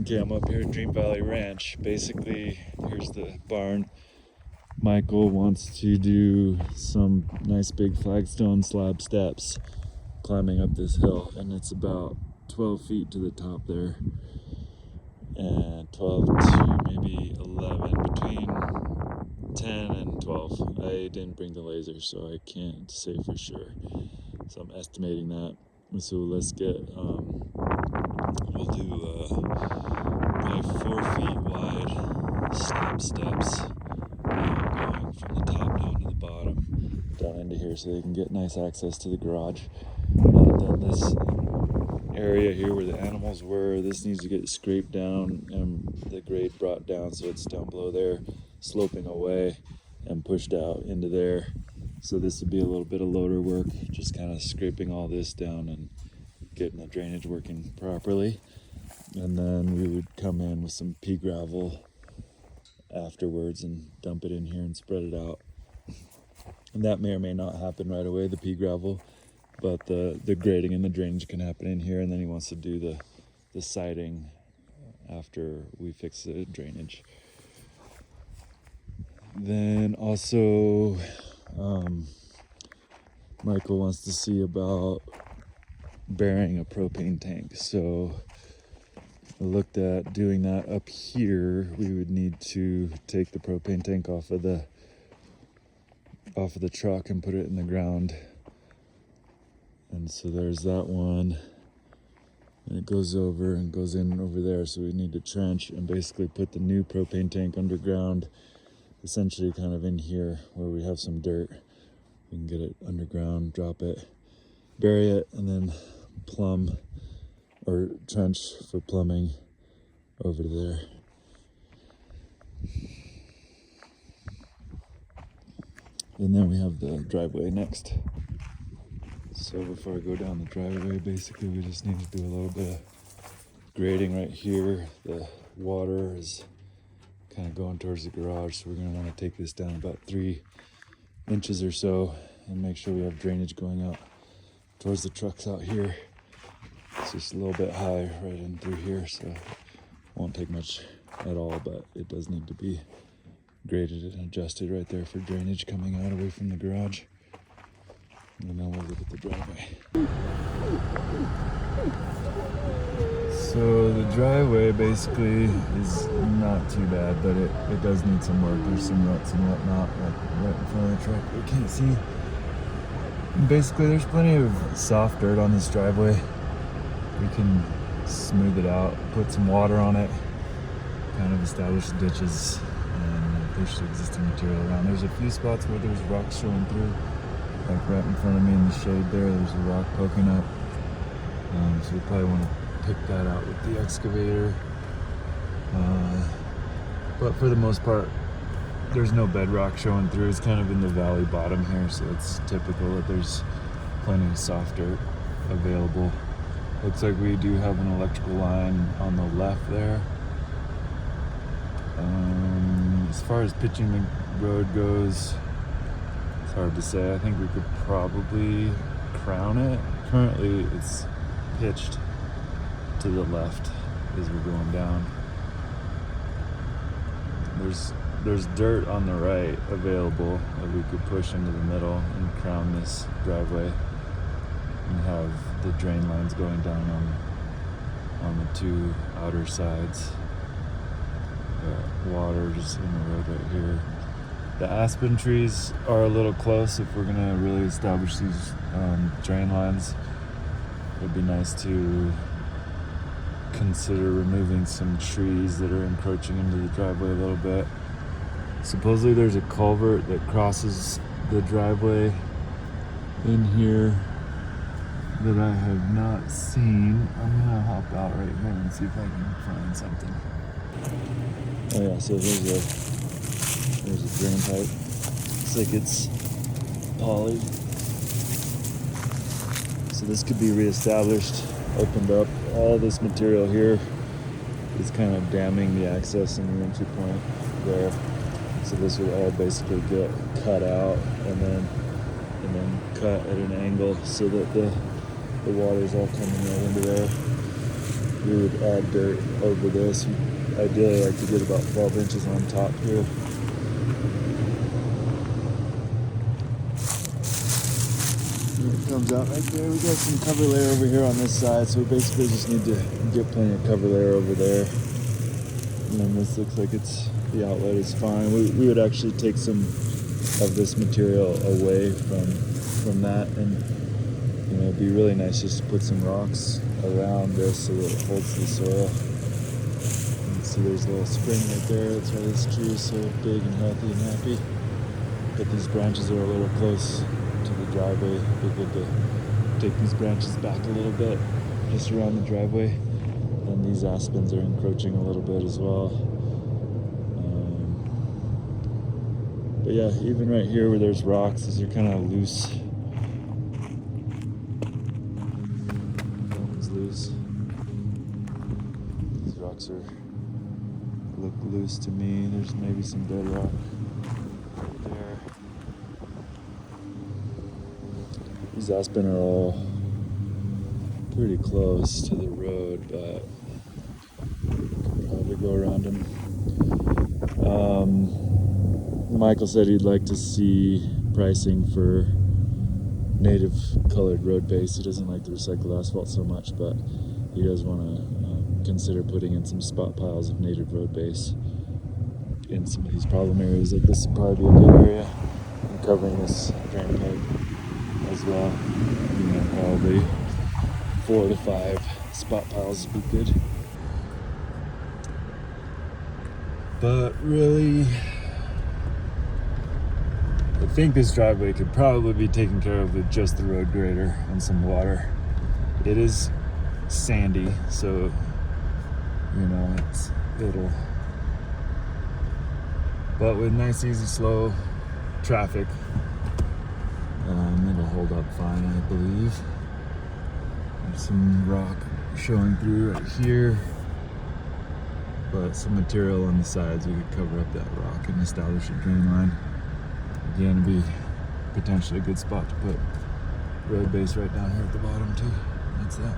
Okay, I'm up here at Dream Valley Ranch. Basically, here's the barn. Michael wants to do some nice big flagstone slab steps climbing up this hill, and it's about 12 feet to the top there, and 12 to maybe 11, between 10 and 12. I didn't bring the laser, so I can't say for sure. So I'm estimating that. So let's get, we'll do probably 4 feet wide slab steps, going from the top down to the bottom, down into here, so they can get nice access to the garage. And then this area here where the animals were, this needs to get scraped down and the grade brought down so it's down below there, sloping away and pushed out into there. So this would be a little bit of loader work, just kind of scraping all this down and getting the drainage working properly. And then we would come in with some pea gravel afterwards and dump it in here and spread it out. And that may or may not happen right away, the pea gravel, but the grading and the drainage can happen in here. And then he wants to do the siding after we fix the drainage. Then also Michael wants to see about burying a propane tank. So I looked at doing that up here. We would need to take the propane tank off of the truck and put it in the ground. And so there's that one. And it goes over and goes in over there. So we need to trench and basically put the new propane tank underground, essentially kind of in here where we have some dirt. We can get it underground, drop it, bury it, and then plumb or trench for plumbing over there. And then we have the driveway next. So before I go down the driveway, basically we just need to do a little bit of grading right here. The water is kind of going towards the garage, so we're going to want to take this down about 3 inches or so and make sure we have drainage going out towards the trucks out here. It's just a little bit high right in through here, so it won't take much at all, but it does need to be graded and adjusted right there for drainage coming out away from the garage. And then we'll look at the driveway. So the driveway basically is not too bad, but it does need some work. There's some ruts and whatnot right in front of the truck we can't see. And basically there's plenty of soft dirt on this driveway. We can smooth it out, put some water on it, kind of establish ditches, and push the existing material around. There's a few spots where there's rocks showing through, like right in front of me in the shade there's a rock poking up. So we probably want to pick that out with the excavator. But for the most part, there's no bedrock showing through. It's kind of in the valley bottom here, so it's typical that there's plenty of soft dirt available. Looks like we do have an electrical line on the left there. As far as pitching the road goes, it's hard to say. I think we could probably crown it. Currently it's pitched to the left as we're going down. There's dirt on the right available that we could push into the middle and crown this driveway and have the drain lines going down on the 2 outer sides. Water just in the road right here. The aspen trees are a little close if we're gonna really establish these drain lines. It'd be nice to consider removing some trees that are encroaching into the driveway a little bit. Supposedly there's a culvert that crosses the driveway in here that I have not seen. I'm gonna hop out right here and see if I can find something. Oh yeah, so there's a drain pipe. Looks like it's poly. So this could be reestablished, opened up. All this material here is kind of damming the access and the entry point there. So this would all basically get cut out and then cut at an angle so that the water's all coming right into there. we would add dirt over this. Ideally, like to get about 12 inches on top here. And it comes out right there. We got some cover layer over here on this side, so we basically just need to get plenty of cover layer over there. And then this looks like the outlet is fine. We would actually take some of this material away from that, and it'd be really nice just to put some rocks around this so that it holds the soil. You can see there's a little spring right there. That's why this tree is so big and healthy and happy. But these branches are a little close to the driveway. It'd be good to take these branches back a little bit, just around the driveway. And these aspens are encroaching a little bit as well. But yeah, even right here where there's rocks, these are kind of loose. That one's loose. These rocks look loose to me. There's maybe some bedrock right there. These aspen are all pretty close to the road, but could probably go around them. Michael said he'd like to see pricing for native colored road base. He doesn't like the recycled asphalt so much, but he does want to consider putting in some spot piles of native road base in some of these problem areas. Like this would probably be a good area, and covering this drain pipe as well. Probably 4 to 5 spot piles would be good. But really, I think this driveway could probably be taken care of with just the road grader and some water. It is sandy, so but with nice, easy, slow traffic, it'll hold up fine, I believe. There's some rock showing through right here, but some material on the sides, we could cover up that rock and establish a drain line. Again, it'd be potentially a good spot to put road base right down here at the bottom too. That's that.